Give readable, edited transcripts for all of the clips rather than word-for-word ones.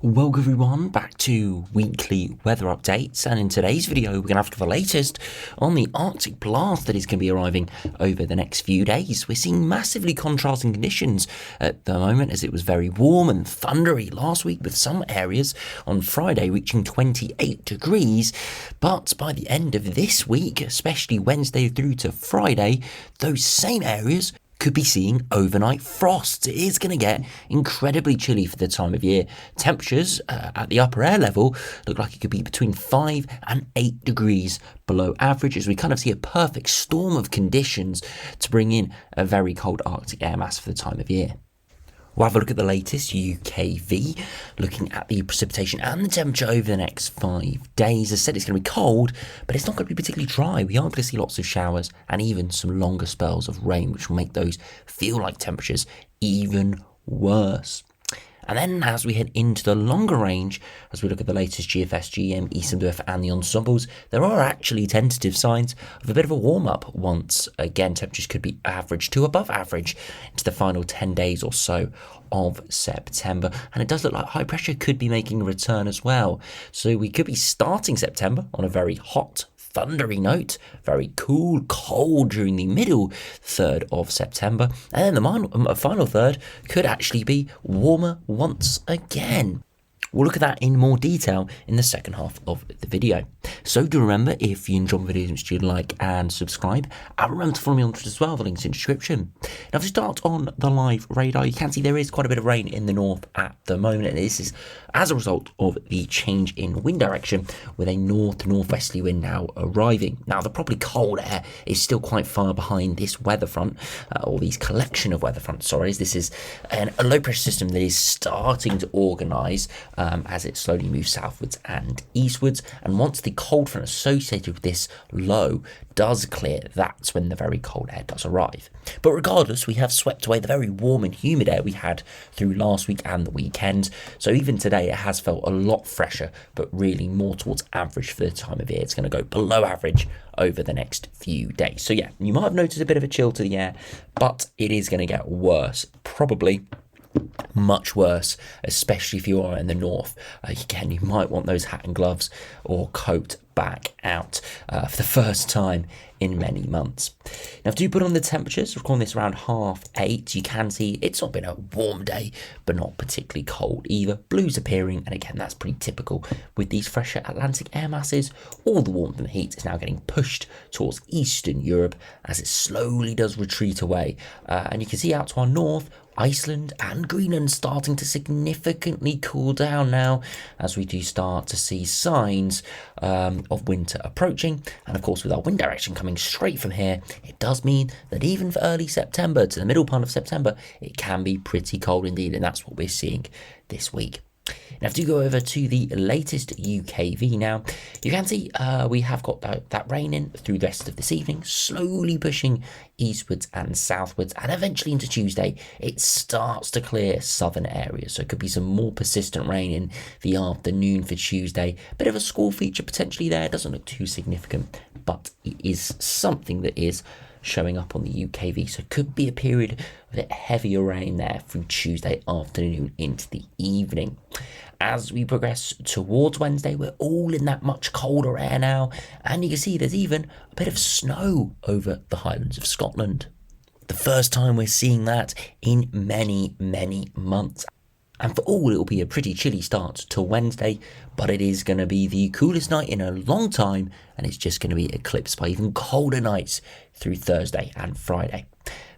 Welcome everyone back to weekly weather updates, and in today's video we're going to have the latest on the Arctic blast that is going to be arriving over the next few days. We're seeing massively contrasting conditions at the moment, as it was very warm and thundery last week with some areas on Friday reaching 28 degrees, but by the end of this week, especially Wednesday through to Friday, those same areas could be seeing overnight frost. It is going to get incredibly chilly for the time of year. Temperatures at the upper air level look like it could be between 5 and 8 degrees below average, as we kind of see a perfect storm of conditions to bring in a very cold Arctic air mass for the time of year. We'll have a look at the latest UKV, looking at the precipitation and the temperature over the next 5 days. As I said, it's going to be cold, but it's not going to be particularly dry. We are going to see lots of showers and even some longer spells of rain, which will make those feel like temperatures even worse. And then as we head into the longer range, as we look at the latest GFS, GM, ECMWF and the ensembles, there are actually tentative signs of a bit of a warm-up once again. Temperatures could be average to above average into the final 10 days or so of September. And it does look like high pressure could be making a return as well. So we could be starting September on a very hot, thundery note, very cool, cold during the middle third of September, and then the final third could actually be warmer once again. We'll look at that in more detail in the second half of the video. So do remember, if you enjoy my videos, make sure you like and subscribe, and remember to follow me on Twitter as well, the link's in the description. Now to start on the live radar, you can see there is quite a bit of rain in the north at the moment, and this is as a result of the change in wind direction, with a north-northwesterly wind now arriving. Now the properly cold air is still quite far behind this weather front, or these collection of weather fronts, sorry. This is a low pressure system that is starting to organise as it slowly moves southwards and eastwards, and once the cold front associated with this low does clear, that's when the very cold air does arrive. But regardless, we have swept away the very warm and humid air we had through last week and the weekend, so even today it has felt a lot fresher, but really more towards average for the time of year. It's going to go below average over the next few days. So yeah, you might have noticed a bit of a chill to the air, but it is going to get worse, probably much worse, especially if you are in the north. Again, you might want those hat and gloves or coat back out for the first time in many months. Now, if you put on the temperatures, recording this around 8:30, you can see it's not been a warm day, but not particularly cold either. Blues appearing, and again, that's pretty typical with these fresher Atlantic air masses. All the warmth and the heat is now getting pushed towards Eastern Europe as it slowly does retreat away. And you can see out to our north, Iceland and Greenland starting to significantly cool down now, as we do start to see signs of winter approaching. And of course, with our wind direction coming straight from here, it does mean that even for early September to the middle part of September, it can be pretty cold indeed, and that's what we're seeing this week. Now, if you go over to the latest UKV now, you can see we have got that rain in through the rest of this evening, slowly pushing eastwards and southwards, and eventually into Tuesday, it starts to clear southern areas. So it could be some more persistent rain in the afternoon for Tuesday. Bit of a squall feature potentially there. It doesn't look too significant, but it is something that is showing up on the UKV, so it could be a period of a bit heavier rain there from Tuesday afternoon into the evening. As we progress towards Wednesday, we're all in that much colder air now, and you can see there's even a bit of snow over the Highlands of Scotland. The first time we're seeing that in many, many months. And for all, it'll be a pretty chilly start to Wednesday, but it is going to be the coolest night in a long time, and it's just going to be eclipsed by even colder nights through Thursday and Friday.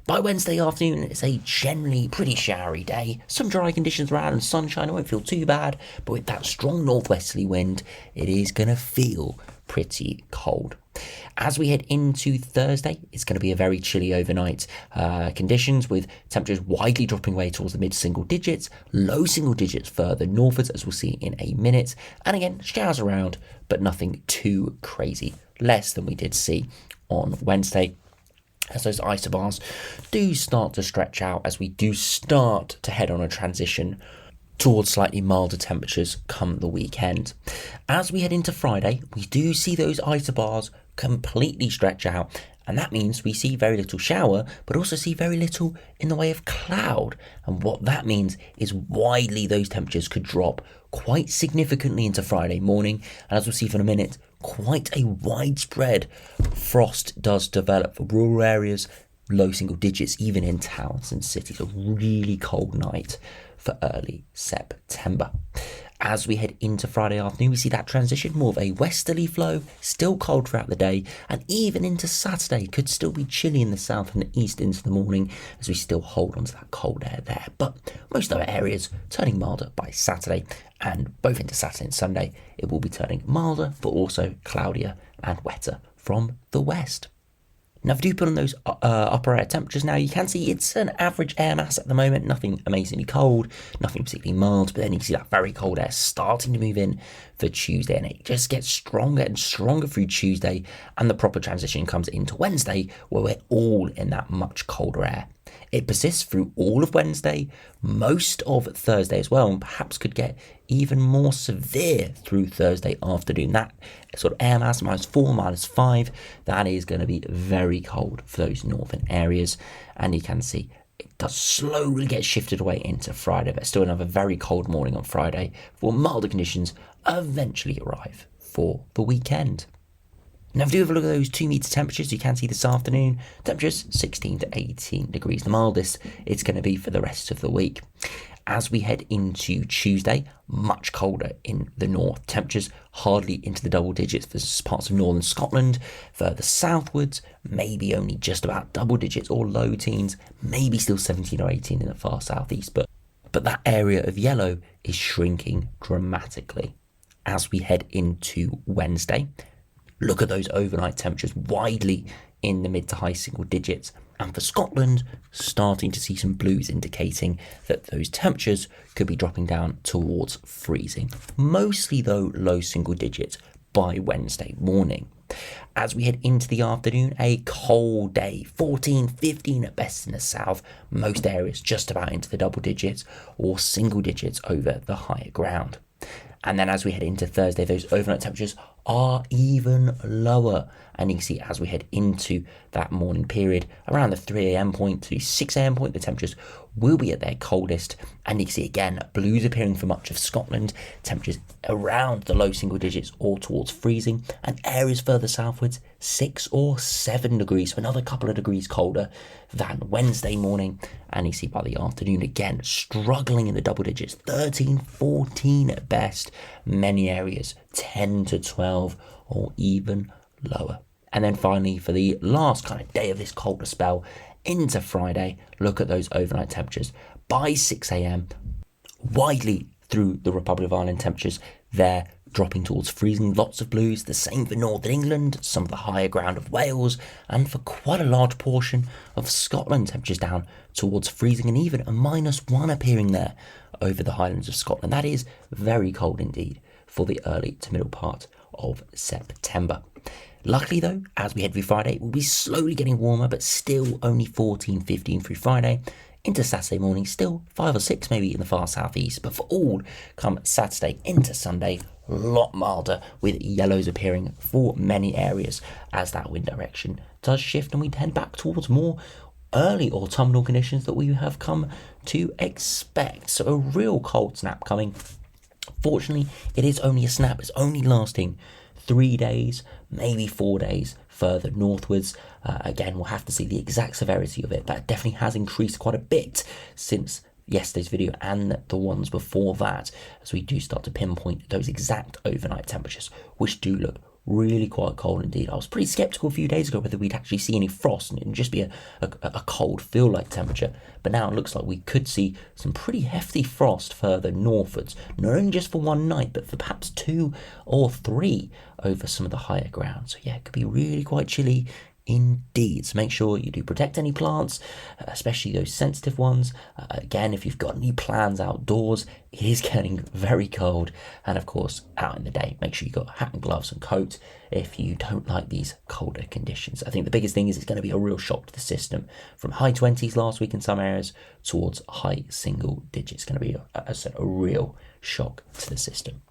By Wednesday afternoon, it's a generally pretty showery day. Some dry conditions around and sunshine. It won't feel too bad, but with that strong northwesterly wind, it is going to feel pretty cold. As we head into Thursday, it's going to be a very chilly overnight conditions, with temperatures widely dropping away towards the mid-single digits, low single digits further northwards, as we'll see in a minute. And again, showers around, but nothing too crazy, less than we did see on Wednesday, as those isobars do start to stretch out, as we do start to head on a transition towards slightly milder temperatures come the weekend. As we head into Friday, we do see those isobars completely stretch out, And that means we see very little shower, but also see very little in the way of cloud. And what that means is widely those temperatures could drop quite significantly into Friday morning. And as we'll see for a minute, quite a widespread frost does develop for rural areas, low single digits, even in towns and cities. A really cold night for early September. As we head into Friday afternoon, we see that transition, more of a westerly flow, still cold throughout the day, and even into Saturday could still be chilly in the south and the east into the morning as we still hold onto that cold air there. But most other areas turning milder by Saturday, and both into Saturday and Sunday, it will be turning milder, but also cloudier and wetter from the west. Now, if you do put on those upper air temperatures now, you can see it's an average air mass at the moment, nothing amazingly cold, nothing particularly mild, but then you can see that very cold air starting to move in for Tuesday, and it just gets stronger and stronger through Tuesday, and the proper transition comes into Wednesday, where we're all in that much colder air. It persists through all of Wednesday, most of Thursday as well, and perhaps could get even more severe through Thursday afternoon. That sort of air mass, -4, -5, that is going to be very cold for those northern areas. And you can see it does slowly get shifted away into Friday, but still another very cold morning on Friday before milder conditions eventually arrive for the weekend. Now, if you do have a look at those 2 metre temperatures, you can see this afternoon, temperatures 16 to 18 degrees. The mildest it's going to be for the rest of the week. As we head into Tuesday, much colder in the north. Temperatures hardly into the double digits for parts of northern Scotland. Further southwards, maybe only just about double digits or low teens, maybe still 17 or 18 in the far southeast. But that area of yellow is shrinking dramatically. As we head into Wednesday, look at those overnight temperatures widely in the mid to high single digits. And for Scotland, starting to see some blues indicating that those temperatures could be dropping down towards freezing. Mostly though low single digits by Wednesday morning. As we head into the afternoon, a cold day, 14, 15 at best in the south. Most areas just about into the double digits or single digits over the higher ground. And then as we head into Thursday, those overnight temperatures are even lower. And you can see as we head into that morning period, around the 3 a.m. point to 6 a.m. point, the temperatures will be at their coldest. And you can see again, blues appearing for much of Scotland, temperatures around the low single digits or towards freezing. And areas further southwards, 6 or 7 degrees, so another couple of degrees colder than Wednesday morning. And you see by the afternoon, again, struggling in the double digits, 13, 14 at best. Many areas, 10 to 12 or even lower. And then finally, for the last kind of day of this colder spell into Friday, look at those overnight temperatures. By 6 a.m, widely through the Republic of Ireland, temperatures there dropping towards freezing. Lots of blues, the same for Northern England, some of the higher ground of Wales, and for quite a large portion of Scotland, temperatures down towards freezing, and even a -1 appearing there over the Highlands of Scotland. That is very cold indeed for the early to middle part of September. Luckily though, as we head through Friday, we'll be slowly getting warmer, but still only 14, 15 through Friday. Into Saturday morning, still 5 or 6 maybe in the far southeast, but for all come Saturday into Sunday, a lot milder with yellows appearing for many areas as that wind direction does shift and we head back towards more early autumnal conditions that we have come to expect. So a real cold snap coming. Fortunately, it is only a snap. It's only lasting 3 days, maybe 4 days further northwards. Again, we'll have to see the exact severity of it. That definitely has increased quite a bit since yesterday's video and the ones before that, as we do start to pinpoint those exact overnight temperatures, which do look really quite cold indeed. I was pretty skeptical a few days ago whether we'd actually see any frost and it'd just be a cold feel-like temperature, but now it looks like we could see some pretty hefty frost further northwards, not only just for one night but for perhaps 2 or 3 over some of the higher ground. So yeah, it could be really quite chilly indeed. So make sure you do protect any plants, especially those sensitive ones. Again, if you've got any plans outdoors, it is getting very cold. And of course, out in the day, make sure you've got hat and gloves and coat if you don't like these colder conditions. I think the biggest thing is it's going to be a real shock to the system, from high 20s last week in some areas towards high single digits. It's going to be, as I said, a real shock to the system.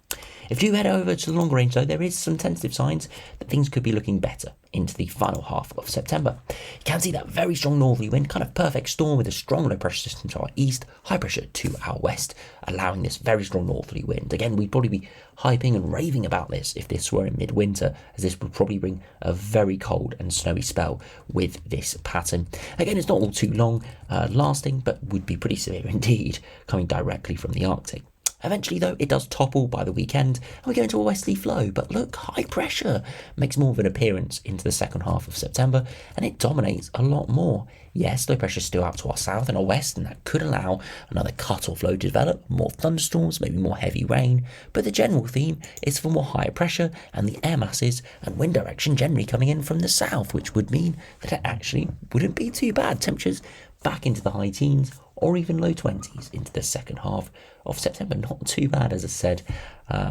If you head over to the longer range though, there is some tentative signs that things could be looking better into the final half of September. You can see that very strong northerly wind, kind of perfect storm with a strong low pressure system to our east, high pressure to our west, allowing this very strong northerly wind. Again, we'd probably be hyping and raving about this if this were in midwinter, as this would probably bring a very cold and snowy spell with this pattern. Again, it's not all too long lasting, but would be pretty severe indeed, coming directly from the Arctic. Eventually, though, it does topple by the weekend, and we go into a westerly flow. But look, high pressure makes more of an appearance into the second half of September, and it dominates a lot more. Yes, low pressure is still out to our south and our west, and that could allow another cut-off flow to develop, more thunderstorms, maybe more heavy rain. But the general theme is for more higher pressure and the air masses and wind direction generally coming in from the south, which would mean that it actually wouldn't be too bad. Temperatures back into the high teens or even low 20s into the second half of September. Not too bad, as I said,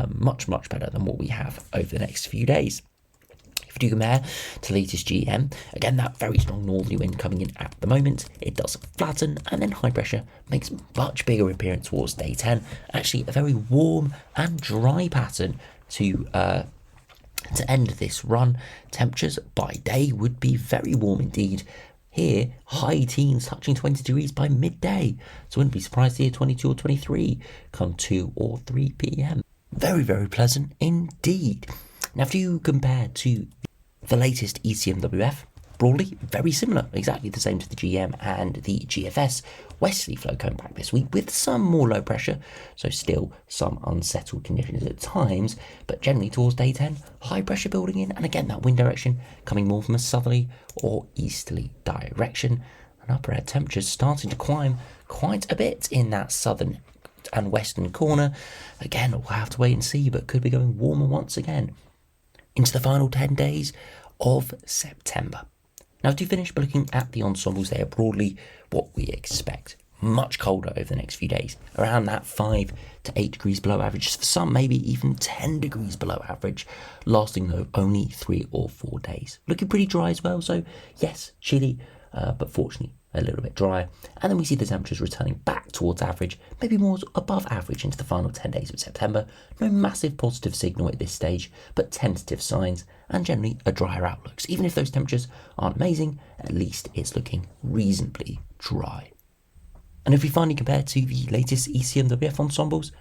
much better than what we have over the next few days. If you do compare to the latest GM, again, that very strong northerly wind coming in at the moment, it does flatten, and then high pressure makes much bigger appearance towards day 10. Actually, a very warm and dry pattern to end this run. Temperatures by day would be very warm indeed. Here, high teens touching 20 degrees by midday. So wouldn't be surprised to hear 22 or 23 come 2 or 3 p.m. Very pleasant indeed. Now, if you compare to the latest ECMWF, broadly very similar, exactly the same to the GM and the GFS. Westerly flow coming back this week with some more low pressure, so still some unsettled conditions at times, but generally towards day 10, high pressure building in, and again that wind direction coming more from a southerly or easterly direction, and upper air temperatures starting to climb quite a bit in that southern and western corner. Again, we'll have to wait and see, but could be going warmer once again into the final 10 days of September. Now, to finish by looking at the ensembles, they are broadly what we expect. Much colder over the next few days, around that 5 to 8 degrees below average, for some maybe even 10 degrees below average, lasting though only 3 or 4 days. Looking pretty dry as well, so yes, chilly, but fortunately a little bit drier. And then we see the temperatures returning back towards average, maybe more above average into the final 10 days of September. No massive positive signal at this stage, but tentative signs and generally a drier outlook. So even if those temperatures aren't amazing, at least it's looking reasonably dry. And if we finally compare to the latest ECMWF ensembles,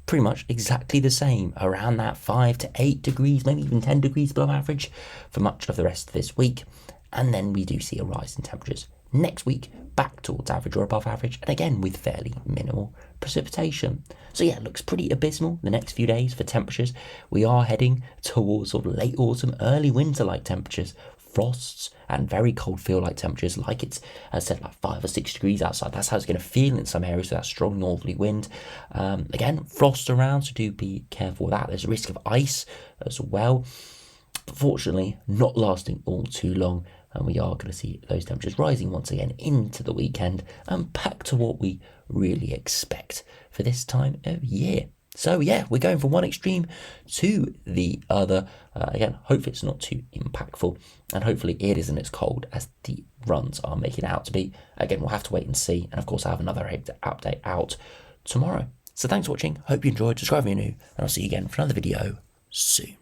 pretty much exactly the same, around that 5 to 8 degrees, maybe even 10 degrees below average for much of the rest of this week. And then we do see a rise in temperatures next week back towards average or above average, and again with fairly minimal precipitation. So yeah, it looks pretty abysmal the next few days for temperatures. We are heading towards sort of late autumn, early winter like temperatures, frosts and very cold feel-like temperatures, like it's, as I said, like 5 or 6 degrees outside. That's how it's going to feel in some areas with that strong northerly wind. Again, frost around, so do be careful with that. There's a risk of ice as well, but fortunately not lasting all too long. And we are going to see those temperatures rising once again into the weekend and back to what we really expect for this time of year. So yeah, we're going from one extreme to the other. Again, hopefully it's not too impactful, and hopefully it isn't as cold as the runs are making it out to be. Again, we'll have to wait and see. And of course, I have another update out tomorrow. So thanks for watching. Hope you enjoyed. Subscribe if you're new, and I'll see you again for another video soon.